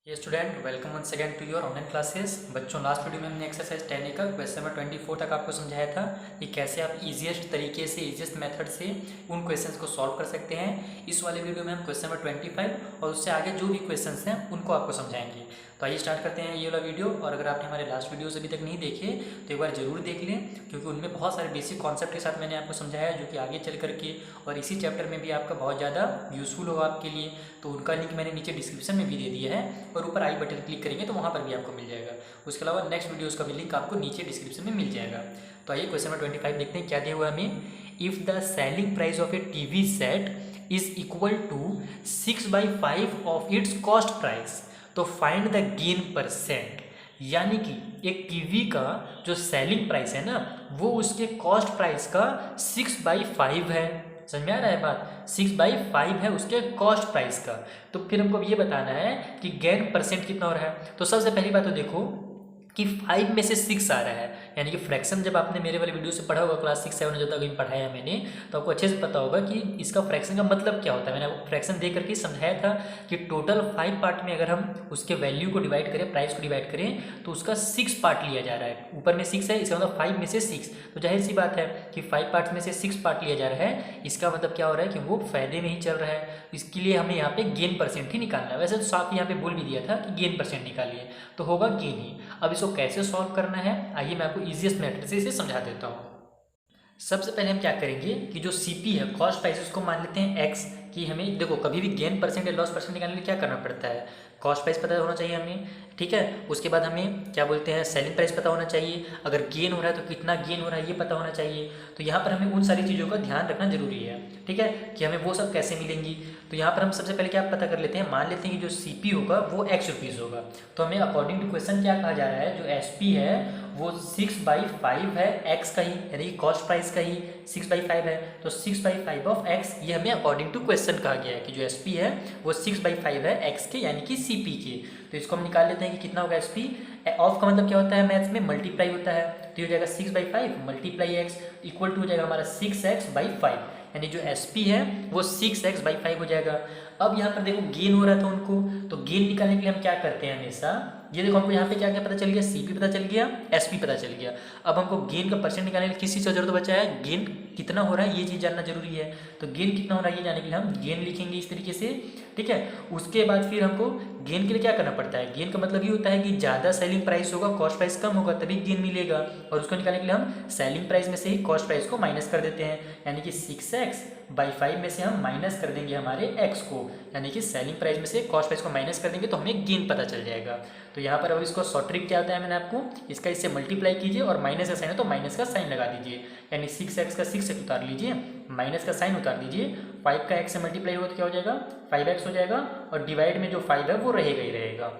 ये student welcome one second to your online classes. बच्चों, last video में हमने एक्सरसाइज 10 का क्वेश्चन नंबर 24 तक आपको समझाया था कि कैसे आप इजीएस्ट तरीके से इजीएस्ट मेथड से उन क्वेश्चंस को सॉल्व कर सकते हैं। इस वाले वीडियो में हम क्वेश्चन नंबर 25 और उससे आगे जो भी क्वेश्चंस हैं उनको आपको समझाएंगे। तो आइए स्टार्ट करते हैं ये वाला वीडियो। और अगर आपने हमारे लास्ट वीडियोस अभी तक नहीं देखे तो एक बार जरूर देख लें, क्योंकि उनमें बहुत सारे बेसिक कॉन्सेप्ट के साथ मैंने आपको समझाया है जो कि आगे चल करके और इसी चैप्टर में भी आपका बहुत ज़्यादा यूज़फुल होगा आपके लिए। तो उनका लिंक मैंने नीचे डिस्क्रिप्शन में भी दे दिया है और ऊपर आई बटन क्लिक करेंगे तो वहाँ पर भी आपको मिल जाएगा। उसके अलावा नेक्स्ट वीडियोज़ का भी लिंक आपको नीचे डिस्क्रिप्शन में मिल जाएगा। तो आइए क्वेश्चन नंबर 25 देखते हैं क्या दिया हुआ हमें। If the selling price of a TV set is equal to 6/5 of its cost price, तो फाइंड द गेन परसेंट। यानी कि एक टीवी का जो सेलिंग प्राइस है ना, वो उसके कॉस्ट प्राइस का 6/5 है। समझ में आ रहा है बात? 6/5 है उसके कॉस्ट प्राइस का। तो फिर हमको ये बताना है कि गेन परसेंट कितना हो रहा है। तो सबसे पहली बात तो देखो कि 5 में से 6 आ रहा है, यानी कि फ्रैक्शन जब आपने मेरे वाले वीडियो से पढ़ा होगा क्लास 6-7 जब तक पढ़ाया मैंने, तो आपको अच्छे से पता होगा कि इसका फ्रैक्शन का मतलब क्या होता है। मैंने आपको फ्रैक्शन दे करके समझाया था कि टोटल 5 पार्ट में अगर हम उसके वैल्यू को डिवाइड करें, प्राइस को डिवाइड करें, तो उसका 6 पार्ट लिया जा रहा है। ऊपर में 6 है, इसका मतलब 5 में से 6। तो जाहिर सी बात है कि 5 पार्ट्स में से 6 पार्ट लिया जा रहा है। इसका मतलब क्या हो रहा है कि वो फायदे में ही चल रहा है। इसके लिए हमें यहाँ पे गेन परसेंट ही निकालना है। वैसे तो साफ यहाँ पे बोल भी दिया था कि गेन परसेंट निकालिए, तो होगा गेन ही। अब इसको कैसे सॉल्व करना है, आइए मैं आपको इजीएस्ट मेथड से इसे समझा देता हूँ। सबसे पहले हम क्या करेंगे कि जो सीपी है, कॉस्ट प्राइस, उसको मान लेते हैं एक्स। कि हमें देखो कभी भी गेन परसेंट या लॉस परसेंट निकालने के लिए क्या करना पड़ता है, कॉस्ट प्राइस पता होना चाहिए हमें, ठीक है। उसके बाद हमें क्या बोलते हैं, सेलिंग प्राइस पता होना चाहिए। अगर गेन हो रहा है तो कितना गेन हो रहा है ये पता होना चाहिए। तो यहाँ पर हमें उन सारी चीज़ों का ध्यान रखना जरूरी है, ठीक है, कि हमें वो सब कैसे मिलेंगी। तो यहाँ पर हम सबसे पहले क्या पता कर लेते हैं, मान लेते हैं कि जो सीपी होगा वो एक्स रुपीज़ होगा। तो हमें अकॉर्डिंग टू क्वेश्चन क्या कहा जा रहा है, जो एसपी है वो 6/5 है एक्स का ही, यानी कि कॉस्ट प्राइस का ही 6/5 है। तो 6/5 ऑफ एक्स, ये हमें अकॉर्डिंग टू क्वेश्चन कहा गया है कि जो एसपी है वो 6/5 है एक्स के, यानी कि सीपी के। तो इसको हम निकाल लेते हैं कि कितना होगा एसपी। ऑफ का मतलब क्या होता है मैथ्स में, मल्टीप्लाई होता है। तो ये हो जाएगा 6/5 मल्टीप्लाई एक्स इक्वल टू हो जाएगा हमारा 6x/5, यानी जो एसपी है वो 6x/5 हो जाएगा। अब यहाँ पर देखो गेन हो रहा था उनको, तो गेन निकालने के लिए हम क्या करते हैं हमेशा, ये देखो हमको यहाँ पे क्या क्या पता चल गया, सीपी पता चल गया, एसपी पता चल गया। अब हमको गेन का परसेंट निकालने के लिए किस चीज़ का जरूरत बचा है, गेन कितना हो रहा है ये चीज़ जानना जरूरी है। तो गेन कितना हो रहा है ये जानने के लिए हम गेन लिखेंगे इस तरीके से, ठीक है। उसके बाद फिर हमको गेन के लिए क्या करना पड़ता है, गेन का मतलब ये होता है कि ज़्यादा सेलिंग प्राइस होगा, कॉस्ट प्राइस कम होगा, तभी गेन मिलेगा। और उसको निकालने के लिए हम सेलिंग प्राइस में से ही कॉस्ट प्राइस को माइनस कर देते हैं, यानी कि 6x/5 में से हम माइनस कर देंगे हमारे x को, यानी कि सेलिंग प्राइस में से कॉस्ट प्राइस को माइनस कर देंगे तो हमें गेन पता चल जाएगा। तो यहाँ पर अब इसको शॉर्ट ट्रिक क्या आता है मैंने आपको, इसका इससे मल्टीप्लाई कीजिए और माइनस का साइन है तो माइनस का साइन लगा दीजिए, यानी 6x का 6 से उतार लीजिए, माइनस का साइन उतार दीजिए, 5 का x से मल्टीप्लाई होगा तो क्या हो जाएगा 5x हो जाएगा, और डिवाइड में जो 5 है वो रहेगा ही रहेगा।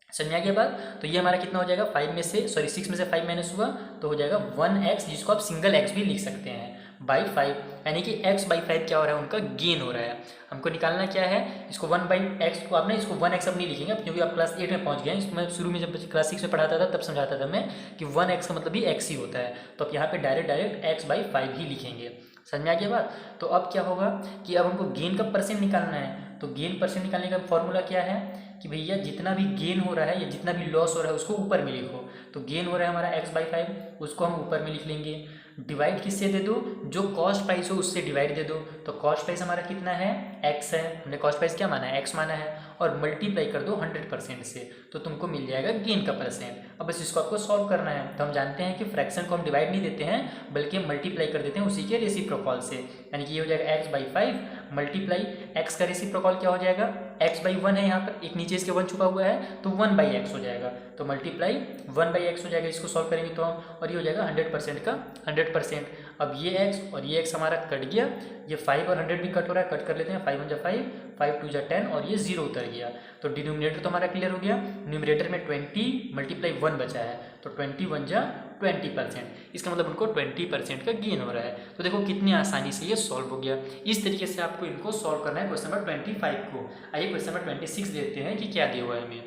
समझ में आ गया बात? तो ये हमारा कितना हो जाएगा, 6 में से 5 माइनस हुआ तो हो जाएगा 1x, जिसको आप सिंगल x भी लिख सकते हैं, by5, यानी कि x/5 क्या हो रहा है, उनका गेन हो रहा है। हमको निकालना क्या है, इसको 1/x को आप ना, इसको 1x अब नहीं लिखेंगे क्योंकि आप क्लास 8 में पहुंच गए हैं। इसको मैं शुरू में जब क्लास 6 में पढ़ाता था तब समझाता था मैं कि 1x का मतलब भी x ही होता है। तो आप यहाँ पे डायरेक्ट x/5 ही लिखेंगे। समझ में आ गया बात? तो अब क्या होगा कि अब हमको गेन का परसेंट निकालना है। तो गेन परसेंट निकालने का फॉर्मूला क्या है कि भैया जितना भी गेन हो रहा है या जितना भी लॉस हो रहा है उसको ऊपर में लिखो। तो गेन हो रहा है हमारा x/5, उसको हम ऊपर में लिख लेंगे। डिवाइड किससे दे दो, जो कॉस्ट प्राइस हो उससे डिवाइड दे दो। तो कॉस्ट प्राइस हमारा कितना है, x है, हमने कॉस्ट प्राइस क्या माना है, x माना है, और मल्टीप्लाई कर दो 100% से, तो तुमको मिल जाएगा गेन का परसेंट। अब बस इसको आपको सॉल्व करना है। तो हम जानते हैं कि फ्रैक्शन को हम डिवाइड नहीं देते हैं बल्कि मल्टीप्लाई कर देते हैं उसी के रेसिप्रोकल से, यानी कि ये हो जाएगा x/5 मल्टीप्लाई x का रेसिप्रोकल क्या हो जाएगा, x/1 है, यहाँ पर एक नीचे इसके 1 छुपा हुआ है तो 1/x हो जाएगा, तो मल्टीप्लाई 1/x हो जाएगा। इसको सॉल्व करेंगे तो हम, और ये हो जाएगा 100% का 100%। अब ये x और ये x हमारा कट गया, ये 5 और 100 भी कट हो रहा है, कट कर लेते हैं, 5 1 जा 5, 5 2 जा 10, और ये 0 उतर गया। तो डिनोमिनेटर तो हमारा क्लियर हो गया, न्यूमरेटर में 20 मल्टीप्लाई 1 बचा है, तो 20 1 जा 20%, इसका मतलब उनको 20% का गेन हो रहा है। तो देखो कितनी आसानी से ये सॉल्व हो गया। इस तरीके से आपको इनको सॉल्व करना है क्वेश्चन नंबर 25 को। आइए क्वेश्चन नंबर 26 देखते हैं कि क्या दिया हुआ है हमें।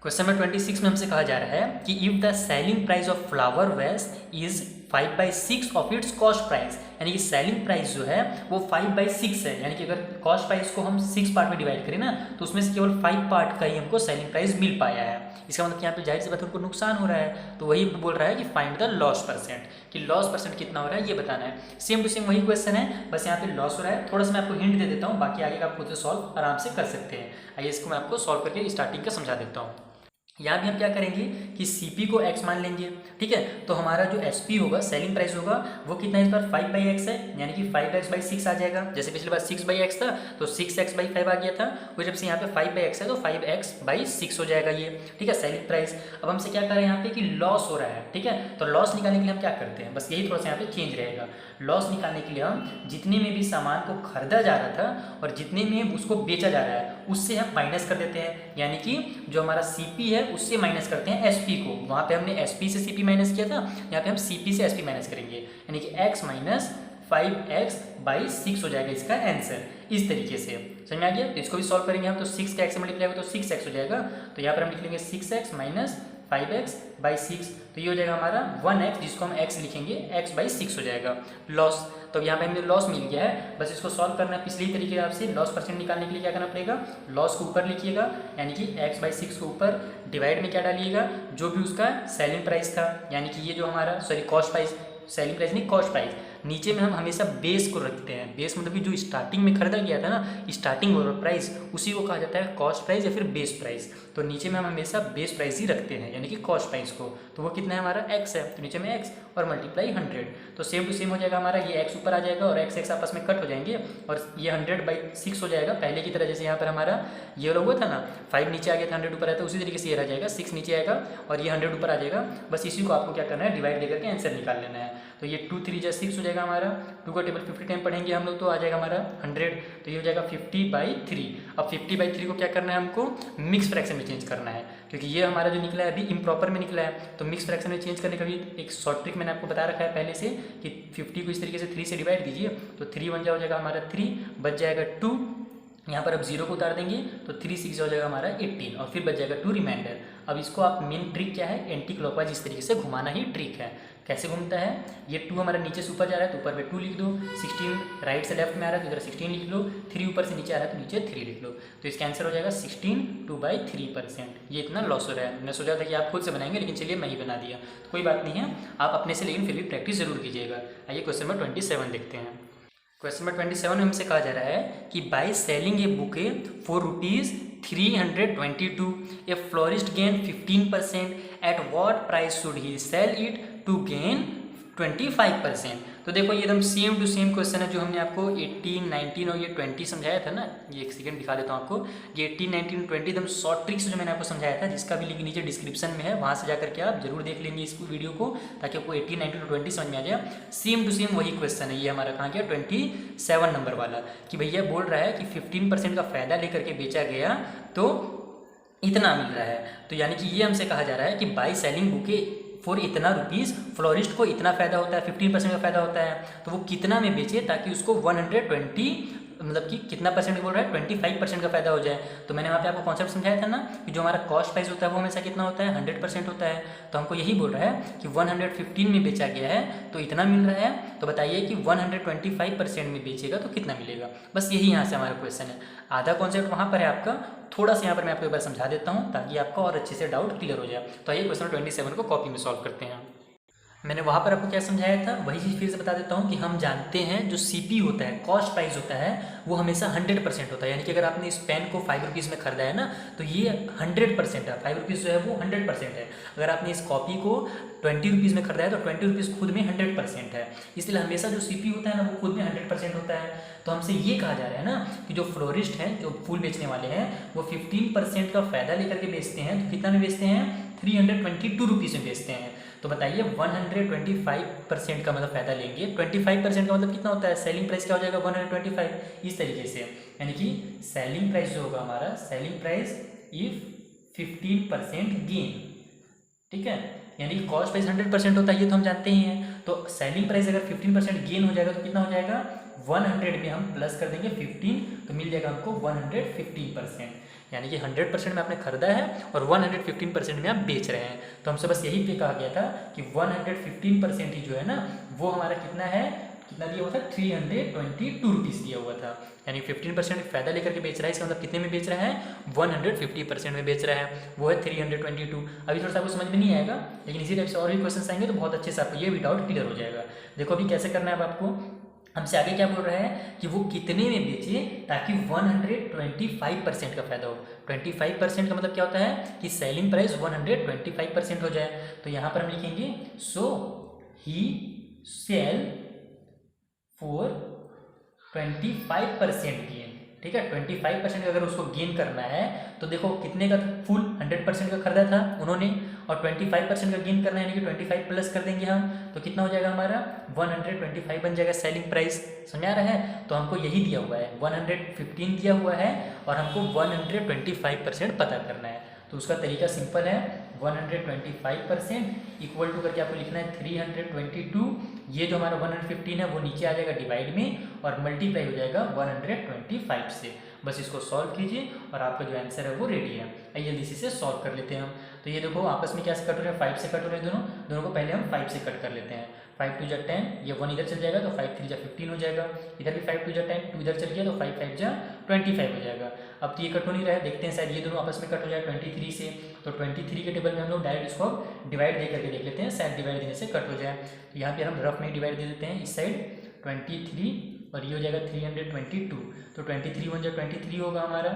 क्वेश्चन नंबर 26 में हमसे कहा जा रहा है कि if the selling price of flower vase is 5/6 of its cost price, यानी कि सेलिंग प्राइस जो है वो 5/6 है, यानी कि अगर कॉस्ट प्राइस को हम 6 पार्ट में डिवाइड करें ना तो उसमें से केवल 5 पार्ट का ही हमको सेलिंग प्राइस मिल पाया है। इसका मतलब कि यहाँ पे जाहिर सी बात है उनको नुकसान हो रहा है, तो वही बोल रहा है कि फाइंड द लॉस परसेंट, कि लॉस परसेंट कितना हो रहा है ये बताना है। सेम टू सेम वही क्वेश्चन है, बस यहाँ पे लॉस हो रहा है। थोड़ा सा मैं आपको हिंट दे देता हूँ, बाकी आगे का आप खुद से सॉल्व आराम से कर सकते हैं। आइए इसको मैं आपको सॉल्व करके स्टार्टिंग का समझा देता हूँ। यहाँ भी हम क्या करेंगे कि CP को x मान लेंगे, ठीक है। तो हमारा जो SP होगा, सेलिंग प्राइस होगा, वो कितना इस बार 5/x है, यानी कि 5x/6 आ जाएगा। जैसे पिछली बार 6/x था तो 6x/5 आ गया था, वो जब से यहाँ पे 5/x है तो 5x/6 हो जाएगा ये, ठीक है, सेलिंग प्राइस। अब हमसे क्या कर रहे हैं यहाँ पे कि लॉस हो रहा है, ठीक है। तो लॉस निकालने के लिए हम क्या करते हैं, बस यही थोड़ा सा यहाँ पे चेंज रहेगा। लॉस निकालने के लिए हम जितने में भी सामान को खरीदा जा रहा था और जितने में उसको बेचा जा रहा है उससे हम माइनस कर देते हैं, यानी कि जो हमारा CP है उससे माइनस करते हैं SP को। वहाँ पे हमने SP से CP माइनस किया था, यहाँ पे हम CP से SP माइनस करेंगे, यानी कि x माइनस 5x/6 हो जाएगा इसका आंसर। इस तरीके से समझ में आ गया। तो इसको भी सॉल्व करेंगे हम, तो 6 का x से मल्टीप्लाई होगा तो 6x हो जाएगा। तो यहाँ पर हम लिख लेंगे 6x माइनस 5x/6, तो ये हो जाएगा हमारा 1x, जिसको हम x लिखेंगे x/6 हो जाएगा लॉस। तो यहाँ पे हमें लॉस मिल गया है, बस इसको सॉल्व करना है पिछले तरीके आपसे। लॉस परसेंट निकालने के लिए क्या करना पड़ेगा, लॉस को ऊपर लिखिएगा, यानी कि x/6 को ऊपर डिवाइड में क्या डालिएगा, जो भी उसका सेलिंग प्राइस था, यानी कि ये जो हमारा कॉस्ट प्राइस, सेलिंग प्राइस नहीं कॉस्ट प्राइस, नीचे में हम हमेशा बेस को रखते हैं। बेस मतलब कि जो स्टार्टिंग में खरीदा गया था ना, स्टार्टिंग प्राइस, उसी को कहा जाता है कॉस्ट प्राइस या फिर बेस प्राइस। तो नीचे में हम हमेशा बेस प्राइस ही रखते हैं, यानी कि कॉस्ट प्राइस को। तो वो कितना है हमारा x है, तो नीचे में x और मल्टीप्लाई 100, तो सेम टू सेम हो जाएगा हमारा, ये x ऊपर आ जाएगा और x आपस में कट हो जाएंगे और ये 100/6 हो जाएगा पहले की तरह। जैसे यहाँ पर हमारा ये वाला हुआ था ना, 5 नीचे आ गया था, 100 ऊपर आया था, उसी तरीके से ये रह जाएगा, 6 नीचे आएगा और ये 100 ऊपर आ जाएगा। बस इसी को आपको क्या करना है, डिवाइड लेकर के आंसर निकाल लेना है। तो ये 2 3 6 हो जाएगा हमारा, 2 का टेबल 50 टाइम पढ़ेंगे हम लोग तो आ जाएगा हमारा 100, तो ये हो जाएगा 50/3। अब 50/3 को क्या करना है, हमको मिक्स फ्रैक्शन में चेंज करना है, क्योंकि ये हमारा जो निकला है अभी इम्प्रॉपर में निकला है। तो मिक्स फ्रैक्शन में चेंज करने का भी एक शॉर्ट ट्रिक मैंने आपको बता रखा है पहले से, कि 50 को इस तरीके से 3 से डिवाइड कीजिए, तो 3 1 हो जाएगा हमारा 3, बच जाएगा 2, यहाँ पर अब 0 को उतार देंगे तो 3 6 हो जाएगा हमारा 18 और फिर बच जाएगा 2 रिमाइंडर। अब इसको आप मेन ट्रिक क्या है, एंटी क्लॉकवाइज इस तरीके से घुमाना ही ट्रिक है। कैसे घूमता है, ये 2 हमारा नीचे से ऊपर जा रहा है तो ऊपर पे 2 लिख दो, 16 राइट से लेफ्ट में आ रहा है तो इधर 16 लिख लो, 3 ऊपर से नीचे आ रहा है तो नीचे 3 लिख लो। तो इसका आंसर हो जाएगा 16 2/3%। ये इतना लॉस हो रहा है। मैं सोचा था कि आप खुद से बनाएंगे, लेकिन चलिए मैं ही बना दिया, तो कोई बात नहीं है, आप अपने से लेकिन फिर भी प्रैक्टिस जरूर कीजिएगा। आइए क्वेश्चन नंबर 27 देखते हैं। क्वेश्चन नंबर 27 में हमसे कहा जा रहा है कि by selling a bouquet for ₹322 a florist gain 15%, at what price should he sell it to gain 25%। तो देखो ये एकदम सेम टू सेम क्वेश्चन है जो हमने आपको 18 19 और ये 20 समझाया था ना। ये एक सेकंड दिखा देता हूँ आपको, ये 18 19 20 एकदम शॉर्ट ट्रिक्स जो मैंने आपको समझाया था, जिसका भी लिंक नीचे डिस्क्रिप्शन में है, वहाँ से जाकर के आप जरूर देख लेंगे इस वीडियो को, ताकि आपको 18 19 20 समझ में आ जाए। सेम टू सेम वही क्वेश्चन है ये हमारा, कहाँ गया 27 नंबर वाला, कि भैया बोल रहा है कि 15% का फ़ायदा लेकर के बेचा गया तो इतना मिल रहा है। तो यानी कि ये हमसे कहा जा रहा है कि बाई सेलिंग बुके फॉर इतना रुपीज़, फ्लोरिस्ट को इतना फ़ायदा होता है, 15% का फ़ायदा होता है, तो वो कितना में बेचे ताकि उसको 120 मतलब कि कितना परसेंट बोल रहा है, 25% का फ़ायदा हो जाए। तो मैंने वहाँ पे आपको कॉन्सेप्ट समझाया था ना कि जो हमारा कॉस्ट प्राइस होता है वो हमेशा कितना होता है, 100% होता है। तो हमको यही बोल रहा है कि 115 में बेचा गया है तो इतना मिल रहा है, तो बताइए कि 125% में बेचेगा तो कितना मिलेगा। बस यही यहाँ से हमारा क्वेश्चन है। आधा कॉन्सेप्ट वहाँ पर है आपका, थोड़ा सा यहाँ पर मैं आपको एक बार समझा देता हूँ ताकि आपका और अच्छे से डाउट क्लियर हो जाए। तो आइए क्वेश्चन 27 को कॉपी में सॉल्व करते हैं। मैंने वहाँ पर आपको क्या समझाया था वही चीज़ फिर से बता देता हूँ कि हम जानते हैं जो CP होता है, कॉस्ट प्राइस होता है, वो हमेशा 100% होता है। यानी कि अगर आपने इस पेन को 5 रुपीज़ में खरीदा है ना तो ये 100% है, 5 रुपीज़ जो है वो 100% है। अगर आपने इस कॉपी को 20 रुपीज़ में खरीदा है तो 20 रुपीज़ खुद में 100% है। इसलिए हमेशा जो CP होता है ना वो खुद में 100% होता है। तो हमसे ये कहा जा रहा है ना कि जो फ्लोरिस्ट हैं, जो फूल बेचने वाले हैं, वो 15% का फ़ायदा लेकर के बेचते हैं। तो कितना में बेचते हैं, 322 रुपीज़ में बेचते हैं। तो बताइए 125% का मतलब फ़ायदा लेंगे, 25% का मतलब कितना होता है, सेलिंग प्राइस क्या हो जाएगा 125, इस तरीके से। यानी कि सेलिंग प्राइस जो होगा हमारा, सेलिंग प्राइस इफ 15% गेन, ठीक है, यानी कॉस्ट प्राइस 100% होता है, ये तो हम जानते ही हैं। तो सेलिंग प्राइस अगर 15% गेन हो जाएगा तो कितना हो जाएगा, 100 में हम प्लस कर देंगे 15, तो मिल जाएगा हमको 115%। यानी कि 100% में आपने खरीदा है और 115% में आप बेच रहे हैं। तो हमसे बस यही पे कहा गया था कि 115% ही जो है ना वो हमारा कितना है, कितना दिया हुआ था, 322 रुपीज़ दिया हुआ था। यानी 15% फ़ायदा लेकर के बेच रहा है, इसका मतलब कितने में बेच रहा है, 150% में बेच रहा है, वो है 322। अभी थोड़ा सा आपको समझ में नहीं आएगा, लेकिन इसी टाइप से और भी क्वेश्चन आएंगे तो बहुत अच्छे से आपको ये भी डाउट क्लियर हो जाएगा। देखो अभी कैसे करना है, अब आपको हमसे आगे क्या बोल रहा है कि वो कितने में बेचे ताकि 125% का फायदा हो। 25% का मतलब क्या होता है कि सेलिंग प्राइस 125% हो जाए। तो यहाँ पर हम लिखेंगे सो ही सेल फॉर 25% गेन। ठीक है, 25% अगर उसको गेन करना है तो देखो कितने का फुल 100% का खरीदा था उन्होंने, और 25% का गेन करना है यानी कि 25 प्लस कर देंगे हम, तो कितना हो जाएगा हमारा 125 बन जाएगा सेलिंग प्राइस। समझ आ रहा है? तो हमको यही दिया हुआ है, 115 दिया हुआ है और हमको 125% पता करना है। तो उसका तरीका सिंपल है, 125% इक्वल टू करके आपको लिखना है 322। ये जो हमारा 115 है वो नीचे आ जाएगा डिवाइड में और मल्टीप्लाई हो जाएगा 125 से। बस इसको सॉल्व कीजिए और आपका जो आंसर है वो रेडी है। आइए जल्दी से सॉल्व कर लेते हैं हम। तो ये देखो आपस में क्या से कट हो रहे हैं, 5 से कट हो रहे हैं दोनों को पहले हम 5 से कट कर लेते हैं। 5 2 जा 10, ये 1 इधर चल जाएगा तो 5 3 जा 15 हो जाएगा। इधर भी 5 2 जा 10, 2 इधर चल गया तो 5 5 जा 25 हो जाएगा। अब तो ये कट हो नहीं रहा है, देखते हैं शायद ये दोनों आपस में कट हो जाए 23 से। तो 23 के टेबल में हम लोग डायरेक्ट इसको डिवाइड दे करके देख लेते हैं, शायद डिवाइड देने से कट हो जाए। तो यहाँ पे हम रफ में डिवाइड दे देते हैं इस साइड 23 और ये हो जाएगा 322। तो 23 1 जा 23 होगा हमारा,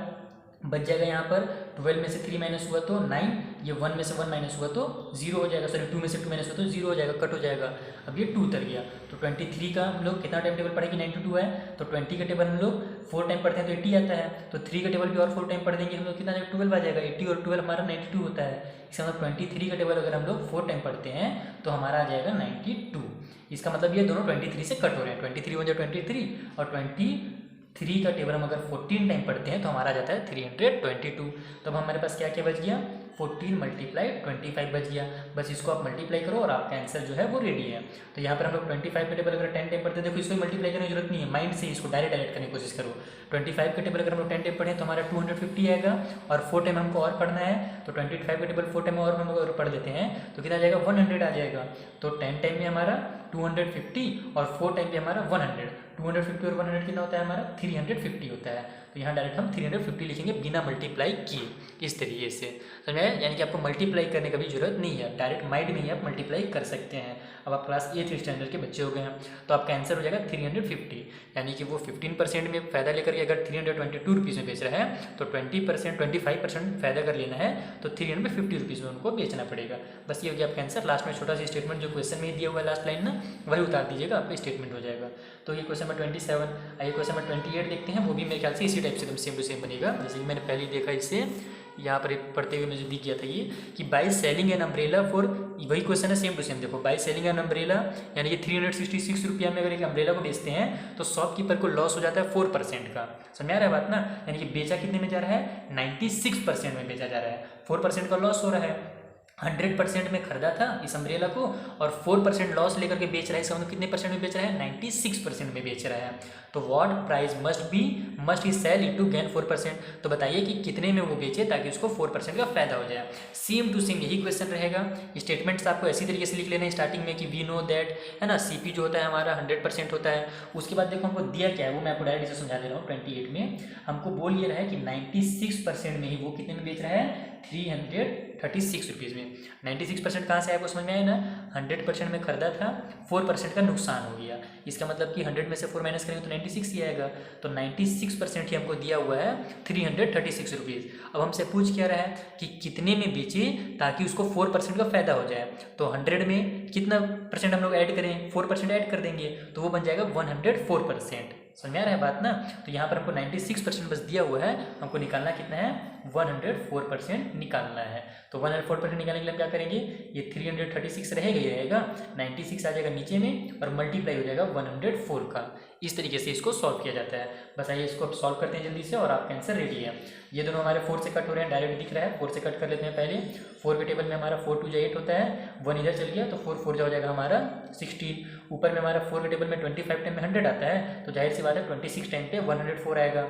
बच जाएगा यहाँ पर 12 में से 3 माइनस हुआ तो 9, ये 1 में से 1 माइनस हुआ तो 0 हो जाएगा, सॉरी 2 में से 2 माइनस हुआ तो 0 हो जाएगा, कट हो जाएगा। अब ये 2 उतर गया। तो 23 का हम लोग कितना टाइम टेबल पढ़ेंगे, 92 है तो 20 का टेबल हम लोग 4 टाइम पढ़ते हैं तो 80 आता है। तो 3 का टेबल भी और 4 टाइम पढ़ देंगे हम लोग, कितना 12 आ जाएगा। 80 और 12 हमारा 92 होता है। इसका मतलब 23 का टेबल अगर हम लोग 4 टाइम पढ़ते हैं तो हमारा आ जाएगा 92। इसका मतलब ये दोनों 23 से कट हो रहे हैं। 23 1 जा 23 और 23 का टेबल हम अगर 14 टाइम पढ़ते हैं तो हमारा जाता है 322। तो अब हमारे पास क्या क्या बच गया, 14 मल्टीप्लाई 25 बच गया। बस इसको आप मल्टीप्लाई करो और आपका आंसर जो है वो रेडी है। तो यहाँ पर हम लोग 25 का टेबल अगर 10 टाइम पढ़ते हैं, देखो इसको मल्टीप्लाई करने की जरूरत नहीं है, माइंड से इसको डायरेक्ट करने की कोशिश करो। 25 का टेबल अगर हम लोग 10 टाइम पढ़ें तो हमारा 250 आएगा और 4 टाइम हमको और पढ़ना है। तो 25 का टेबल 4 टाइम और हम अगर पढ़ देते हैं तो कितना जाएगा, 100 आ जाएगा। तो 10 टाइम में हमारा 250 और 4 टाइम पे हमारा 100। 250 और 100 कितना होता है हमारा, 350 होता है। तो यहाँ डायरेक्ट हम 350 लिखेंगे बिना मल्टीप्लाई किए, इस तरीके से। समझ आया? यानी कि आपको मल्टीप्लाई करने का भी जरूरत नहीं है, डायरेक्ट माइंड में ही आप मल्टीप्लाई कर सकते हैं। अब आप क्लास 8th स्टैंडर्ड के बच्चे हो गए हैं तो आपका आंसर हो जाएगा 350। यानी कि वो 15% में फ़ायदा लेकर के अगर 322 रुपीज़ में बेच रहा है तो 25% फ़ायदा कर लेना है तो 350 रुपीज़ में उनको बेचना पड़ेगा। बस ये हो गया आपका आंसर। लास्ट में छोटा सा स्टेटमेंट जो क्वेश्चन में दिया हुआ है लास्ट लाइन ना, वही उतार दीजिएगा, आपका स्टेटमेंट हो जाएगा। तो ये क्वेश्चन नंबर 27। आइए क्वेश्चन नंबर 28 देखते हैं। वो भी मेरे ख्याल से इसी टाइप से एकदम सेम टू सेम बनेगा जैसे कि मैंने पहले ही देखा। इससे यहाँ पर पढ़ते हुए मुझे दिख गया था ये कि by selling an umbrella for, वही क्वेश्चन है सेम टू सेम। देखो बाय सेलिंग एन अम्ब्रेला यानी कि 366 रुपया में अगर एक अम्ब्रेला को बेचते हैं तो शॉपकीपर को लॉस हो जाता है 4% का। समझ आ रहा है बात ना? यानी कि बेचा कितने में जा रहा है, 96% में बेचा जा रहा है, 4% का लॉस हो रहा है। 100% में खरीदा था इस अम्ब्रेला को और 4% लॉस लेकर के बेच रहा है, इसका मतलब कितने परसेंट में बेच रहा है, 96% में बेच रहा है। तो what price must he sell it to gain 4%। तो बताइए कि कितने में वो बेचे ताकि उसको 4% का फायदा हो जाए। सेम टू सेम यही क्वेश्चन रहेगा। स्टेटमेंट्स आपको ऐसी तरीके से लिख लेना है स्टार्टिंग में कि वी नो दैट, है ना, सीपी जो होता है हमारा 100% होता है। उसके बाद देखो हमको दिया क्या है वो मैं आपको डायरेक्ट से समझा दे रहा हूँ। 28 में हमको बोल ये रहा है कि 96% में ही वो कितने में बेच रहा है, 336 रुपीज़ में। 96% कहाँ से आया वो समझ में आया ना, 100% में खरीदा था, 4% का नुकसान हो गया। इसका मतलब कि 100 में से 4 माइनस करेंगे तो 96 ही आएगा। तो 96% ही हमको दिया हुआ है 336 रुपीज़। अब हमसे पूछ क्या रहा है कि कितने में बेचे ताकि उसको 4% का फायदा हो जाए। तो 100 में कितना परसेंट हम लोग ऐड करें, 4% ऐड कर देंगे तो वो बन जाएगा 104%। समझ में आ रहा है बात ना? तो यहाँ पर हमको 96% बस दिया हुआ है, हमको निकालना कितना है, 104% निकालना है। तो 104% निकालने के लिए हम क्या करेंगे, ये 336 रहेगा ही रहेगा, 96 आ जाएगा नीचे में और मल्टीप्लाई हो जाएगा 104 का। इस तरीके से इसको सॉल्व किया जाता है। बस आइए इसको अब सॉल्व करते हैं जल्दी से और आपका आंसर रेडी है। ये दोनों हमारे 4 से कट हो रहे हैं, डायरेक्ट दिख रहा है। 4 से कट कर लेते हैं पहले। 4 के टेबल में हमारा 4 2 8 होता है, 1 इधर चल गया तो 4 4 हो जाएगा हमारा 16। ऊपर में हमारा 4 के टेबल में 25 टाइम में 100 आता है, तो जाहिर सी बात है 26 टाइम पे 104 आएगा।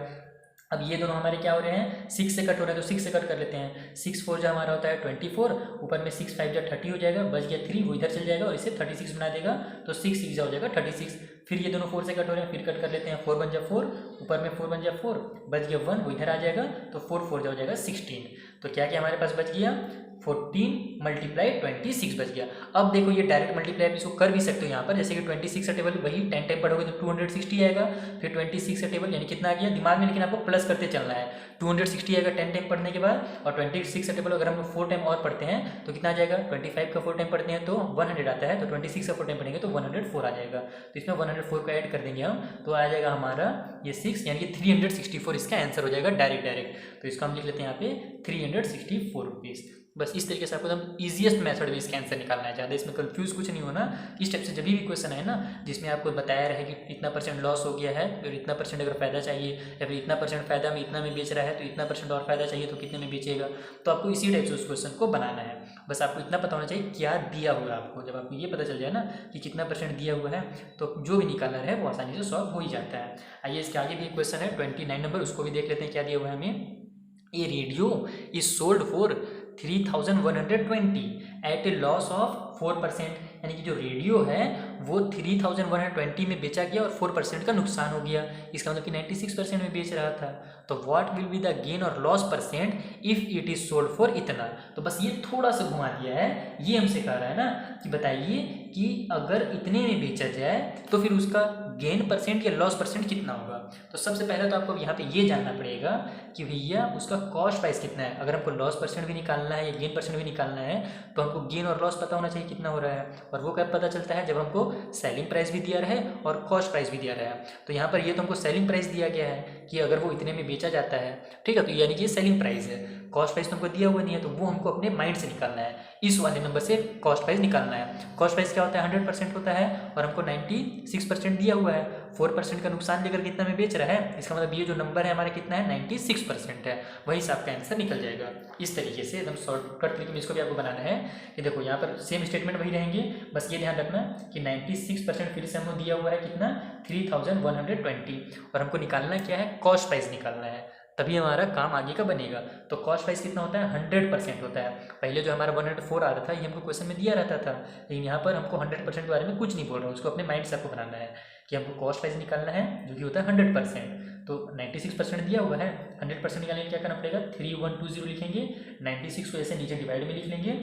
अब ये दोनों हमारे क्या हो रहे हैं, 6 से कट हो रहे हैं, तो 6 से कट कर लेते हैं। 6 4 जो हमारा होता है 24, ऊपर में 6 5 जो 30 हो जाएगा, बच गया 3, वो इधर चल जाएगा और इसे 36 बना देगा, तो 6 6 हो जाएगा 36। फिर ये दोनों 4 से कट हो रहे हैं, फिर कट कर लेते हैं। 4 1 जा 4, ऊपर में 4 1 जा 4, बच गया 1, वो इधर आ जाएगा, तो 4 4 हो जाएगा 16। तो क्या क्या हमारे पास बच गया, 14 मल्टीप्लाई 26 बच गया। अब देखो ये डायरेक्ट मल्टीप्लाई इसको कर भी सकते हो यहाँ पर, जैसे कि 26 का टेबल वही 10 टाइम पढ़ोगे तो 260 आएगा। फिर 26 का टेबल यानी कितना आ गया दिमाग में, लेकिन आपको प्लस करते चलना है। 260 आएगा 10 टाइम पढ़ने के बाद, और 26 का टेबल अगर हम 4 टाइम और पढ़ते हैं तो कितना आ जाएगा, 25 का 4 टाइम पढ़ते हैं तो 100 आता है, तो 26 का 4 टाइम पढ़ेंगे तो 104 आ जाएगा। तो इसमें 104 को ऐड कर देंगे हम, तो आ जाएगा हमारा ये 6 यानी कि 364 इसका आंसर हो जाएगा डायरेक्ट। तो इसको हम लिख लेते हैं यहाँ पे 364 रुपीज़। बस इस तरीके से आपको एकदम ईजीएस्ट मेथड में इसका आंसर निकालना है, ज़्यादा इसमें कंफ्यूज कुछ नहीं होना। इस टाइप से जब भी क्वेश्चन है ना जिसमें आपको बताया रहे कि इतना % लॉस हो गया है, फिर इतना % अगर फ़ायदा चाहिए, या फिर इतना % फ़ायदा में इतना में बेच रहा है तो इतना % और फ़ायदा चाहिए तो कितने में बेचेगा, तो आपको इसी टाइप से उस क्वेश्चन को बनाना है। बस आपको इतना पता होना चाहिए क्या दिया हुआ है आपको। जब आपको ये पता चल जाए ना कि कितना % दिया हुआ है, तो जो भी निकालना रहे वो आसानी से सॉल्व हो ही जाता है। आइए इसके आगे भी एक क्वेश्चन है 29 नंबर, उसको भी देख लेते हैं क्या दिया हुआ है हमें। A radio is sold for 3120 at a loss of 4%, यानी कि जो रेडियो है वो 3120 में बेचा गया और 4% का नुकसान हो गया। इसका मतलब कि 96% में बेच रहा था। तो what will be the gain और loss % if it is sold for इतना। तो बस ये थोड़ा सा घुमा दिया है, ये हमसे कह रहा है ना कि बताइए कि अगर इतने में बेचा जाए तो फिर उसका गेन % या लॉस % कितना होगा। तो सबसे पहले तो आपको यहाँ पे ये जानना पड़ेगा कि भैया उसका कॉस्ट प्राइस कितना है। अगर हमको लॉस % भी निकालना है या गेन % भी निकालना है तो हमको गेन और लॉस पता होना चाहिए कितना हो रहा है, और वो कब पता चलता है जब हमको सेलिंग प्राइस भी दिया रहे और कॉस्ट प्राइस भी दिया रहा है। तो यहाँ पर ये तो हमको सेलिंग प्राइस दिया गया है कि अगर वो इतने में बेचा जाता है, ठीक है, तो यानी कि ये सेलिंग प्राइस है। कॉस्ट प्राइस तो हमको दिया हुआ नहीं है, तो वो हमको अपने माइंड से निकालना है। इस वाले नंबर से कॉस्ट प्राइस निकालना है। कॉस्ट प्राइस क्या होता है, 100% होता है, और हमको 96% दिया हुआ है। 4% का नुकसान लेकर कितना में बेच रहा है, इसका मतलब ये जो नंबर है हमारा कितना है, 96% है। वही से आपका आंसर निकल जाएगा। इस तरीके से एकदम शॉर्टकट ट्रिक में इसको भी आपको बनाना है कि देखो यहाँ पर सेम स्टेटमेंट वही रहेंगे, बस ये ध्यान रखना कि 96% फिर से हमको दिया हुआ है कितना, 3120, और हमको निकालना क्या है, कॉस्ट प्राइस निकालना है, तभी हमारा काम आगे का बनेगा। तो कॉस्ट प्राइस कितना होता है, 100% होता है। पहले जो हमारा 104 आ रहा था ये हमको क्वेश्चन में दिया रहता था, लेकिन यहाँ पर हमको 100% के बारे में कुछ नहीं बोल रहा हूँ, उसको अपने माइंड से आपको बनाना है कि हमको कॉस्ट प्राइस निकालना है जो कि होता है 100%। तो 96% दिया हुआ है, 100% निकालने के लिए क्या करना पड़ेगा, 3120 लिखेंगे, 96 को ऐसे नीचे डिवाइड में लिख लेंगे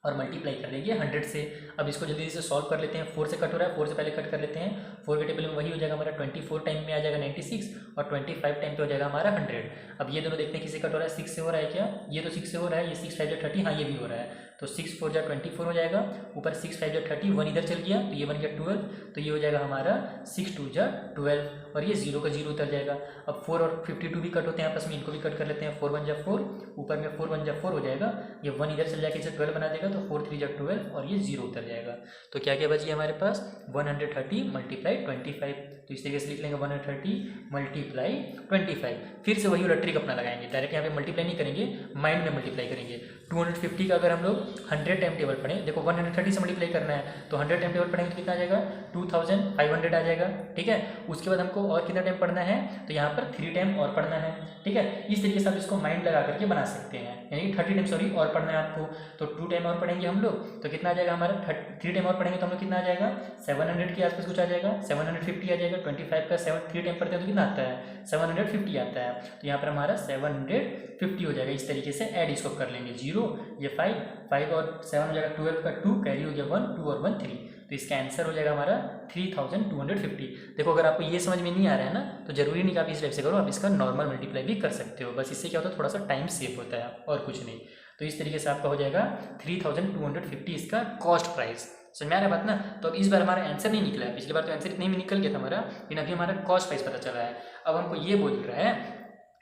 और मल्टीप्लाई कर लेंगे 100 से। अब इसको जल्दी से सॉल्व कर लेते हैं। 4 से कट हो रहा है, 4 से पहले कट कर लेते हैं। 4 के टेबल में वही हो जाएगा हमारा 24 टाइम में आ जाएगा 96, और 25 टाइम पे हो जाएगा हमारा 100। अब ये दोनों देखते हैं किसे कट हो रहा है, 6 से हो रहा है क्या, ये तो 6 से हो रहा है, ये 6 5 30, हाँ ये भी हो रहा है, तो 6 4 जा 24 हो जाएगा, ऊपर 6 5 जा 30, 1 इधर चल गया तो ये बन गया 12, तो ये हो जाएगा हमारा 6 2 जा 12, और ये 0 का 0 उतर जाएगा। अब 4 और 52 भी कट होते हैं आपस में, इनको भी कट कर लेते हैं। 4 1 जा 4, ऊपर में 4 1 जा 4 हो जाएगा, ये 1 इधर चल जाएगा, इसे 12 बना देगा, तो 4 3 जा 12, और ये 0 उतर जाएगा। तो क्या क्या बची हमारे पास, 130 मल्टीप्लाई 25। तो इस तरीके से लिख लेंगे 130 मल्टीप्लाई 25। फिर से वही वाला ट्रिक अपना लगाएंगे, डायरेक्ट यहाँ पे मल्टीप्लाई नहीं करेंगे, माइंड में मल्टीप्लाई करेंगे। 250 का अगर हम लोग 100 टाइम टेबल पढ़ें, देखो 130 से मल्टीप्लाई करना है, तो 100 टाइम टेबल पढ़ेंगे तो कितना आ जाएगा, 2500 आ जाएगा, ठीक है। उसके बाद हमको और कितना टाइम पढ़ना है, तो यहाँ पर 3 टाइम और पढ़ना है, ठीक है। इस तरीके से आप इसको माइंड लगा करके बना सकते हैं, यानी 30 टाइम सॉरी और पढ़ना है आपको, तो 2 टाइम और पढ़ेंगे हम लोग, तो कितना आ जाएगा हमारा, 3 टाइम और पढ़ेंगे तो हम लोग कितना आ जाएगा, 700 के आसपास कुछ आ जाएगा, 750 आ जाएगा। 25 का 3 टाइम पढ़ते हैं तो कितना आता है, 750 आता है, तो यहाँ पर हमारा 750 हो जाएगा। इस तरीके से ऐड इसको कर लेंगे, 0 ये 5 और 7 हो जाएगा 12 का 2, कैरी हो गया 1, 2 और 1 3, तो इसका आंसर हो जाएगा हमारा 3250। देखो अगर आपको ये समझ में नहीं आ रहा है ना, तो जरूरी नहीं कि आप इस टाइप से करो, आप इसका नॉर्मल मल्टीप्लाई भी कर सकते हो, बस इससे क्या होता है थोड़ा सा टाइम सेव होता है और कुछ नहीं। तो इस तरीके से आपका हो जाएगा 3250 इसका कॉस्ट प्राइस। समझ में आ रहा है बात ना। तो अब इस बार हमारा आंसर नहीं निकला है, पिछली बार तो आंसर इतने में निकल गया था हमारा, लेकिन अभी हमारा कॉस्ट प्राइस पता चला है। अब हमको ये बोल रहा है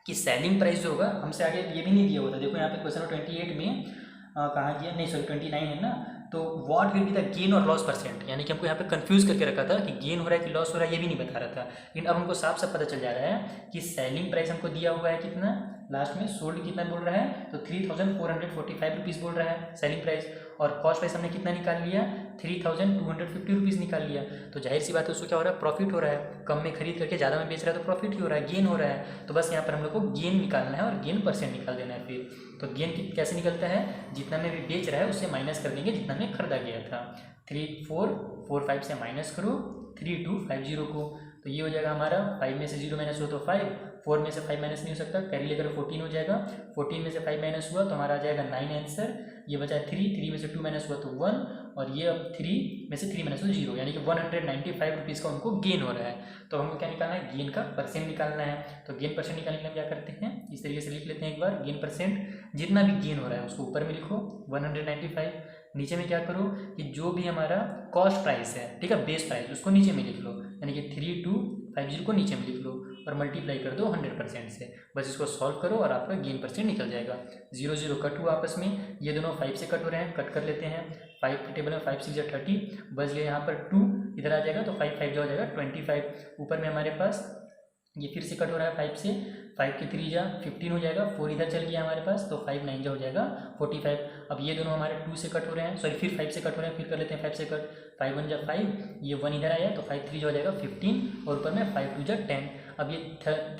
कि सेलिंग प्राइस जो होगा, हमसे आगे ये भी नहीं दिया हुआ था। देखो यहाँ पे क्वेश्चन 28 में कहाँ गया, नहीं सॉरी 29 है ना, तो what will be the gain और लॉस परसेंट, यानी कि हमको यहाँ पे कंफ्यूज करके रखा था कि गेन हो रहा है कि लॉस हो रहा है ये भी नहीं बता रहा था। लेकिन अब हमको साफ साफ पता चल जा रहा है कि सेलिंग प्राइस हमको दिया हुआ है कितना, लास्ट में सोल्ड कितना बोल रहा है, तो 3445 रुपीज़ बोल रहा है सेलिंग प्राइस, और कॉस्ट प्राइस हमने कितना निकाल लिया, 3250 रुपीज़ निकाल लिया। तो जाहिर सी बात है उसको क्या हो रहा है, प्रॉफिट हो रहा है, कम में खरीद करके ज़्यादा में बेच रहा है तो प्रॉफिट ही हो रहा है, गेन हो रहा है। तो बस यहाँ पर हम लोग को गेन निकालना है और गेन परसेंट निकाल देना है फिर। तो गेन कैसे निकलता है, जितना में भी बेच रहा है उससे माइनस कर देंगे जितना में खरीदा गया था। 3445 से माइनस करो 3250 को, तो ये हो जाएगा हमारा 5 में से 0 माइनस हो तो 5, 4 में से 5 माइनस नहीं हो सकता, कैरी लेकर 14 हो जाएगा, 14 में से 5 माइनस हुआ तो हमारा आ जाएगा 9 आंसर। ये बचा 3 में से 2 माइनस हुआ तो 1, और ये अब 3 में से 3 माइनस हुआ 0, यानी कि 195 रुपीज़ का उनको गेन हो रहा है। तो हमको क्या निकालना है, गेन का परसेंट निकालना है। तो गेन परसेंट निकालने के लिए हम क्या करते हैं, इस तरीके से लिख लेते हैं एक बार, गेन परसेंट जितना भी गेन हो रहा है उसको ऊपर में लिखो 195, नीचे में क्या करो कि जो भी हमारा कॉस्ट प्राइस है, ठीक है, बेस प्राइस, उसको नीचे में लिख लो, यानी कि 3250 को नीचे में लिख लो और मल्टीप्लाई कर दो 100% से। बस इसको सॉल्व करो और आपका गेन परसेंट निकल जाएगा। 0 0 कट हुआ आपस में, ये दोनों 5 से कट हो रहे हैं, कट कर लेते हैं। 5 के टेबल में 5 6 या 30, बच गया यहाँ पर 2, इधर आ जाएगा तो 5 5 जो हो जाएगा 25। ऊपर में हमारे पास ये फिर से कट हो रहा है 5 से, 5 के 3 जा 15 हो जाएगा, 4 इधर चल गया हमारे पास तो 5 9 जा हो जाएगा 45। अब ये दोनों हमारे 2 से कट हो रहे हैं, सॉरी फिर 5 से कट हो रहे हैं, फिर कर लेते हैं 5 से कट, 5 1 जा 5, ये 1 इधर आया तो 5 3 जो हो जाएगा 15, और ऊपर में 5 2 जा 10। अब ये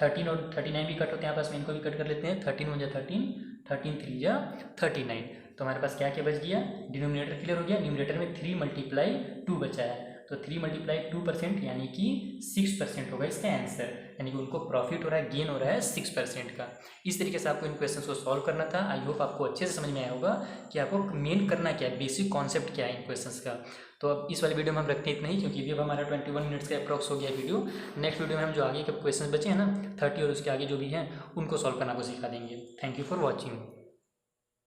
13 और 39 भी कट होते हैं आपस में, इनको भी कट कर लेते हैं, 13 1 जा 13, 13 3 जा 39। तो हमारे पास क्या क्या बच गया, डिनोमिनेटर क्लियर हो गया, न्यूमरेटर में 3 × 2 बचा है, तो 3 × 2% यानी कि 6% होगा इसका आंसर, यानी कि उनको प्रॉफिट हो रहा है, गेन हो रहा है 6% का। इस तरीके से आपको इन क्वेश्चंस को सॉल्व करना था। आई होप आपको अच्छे से समझ में आया होगा कि आपको मेन करना क्या है, बेसिक कॉन्सेप्ट क्या है इन क्वेश्चंस का। तो अब इस वाले वीडियो में हम रखते हैं इतना ही, क्योंकि अब हमारा 21 मिनट्स का अप्रॉक्स हो गया वीडियो। नेक्स्ट वीडियो में हम जो आगे के क्वेश्चन बचे हैं ना 30 और उसके आगे जो भी हैं उनको सॉल्व करना को सिखा देंगे। Thank you for watching.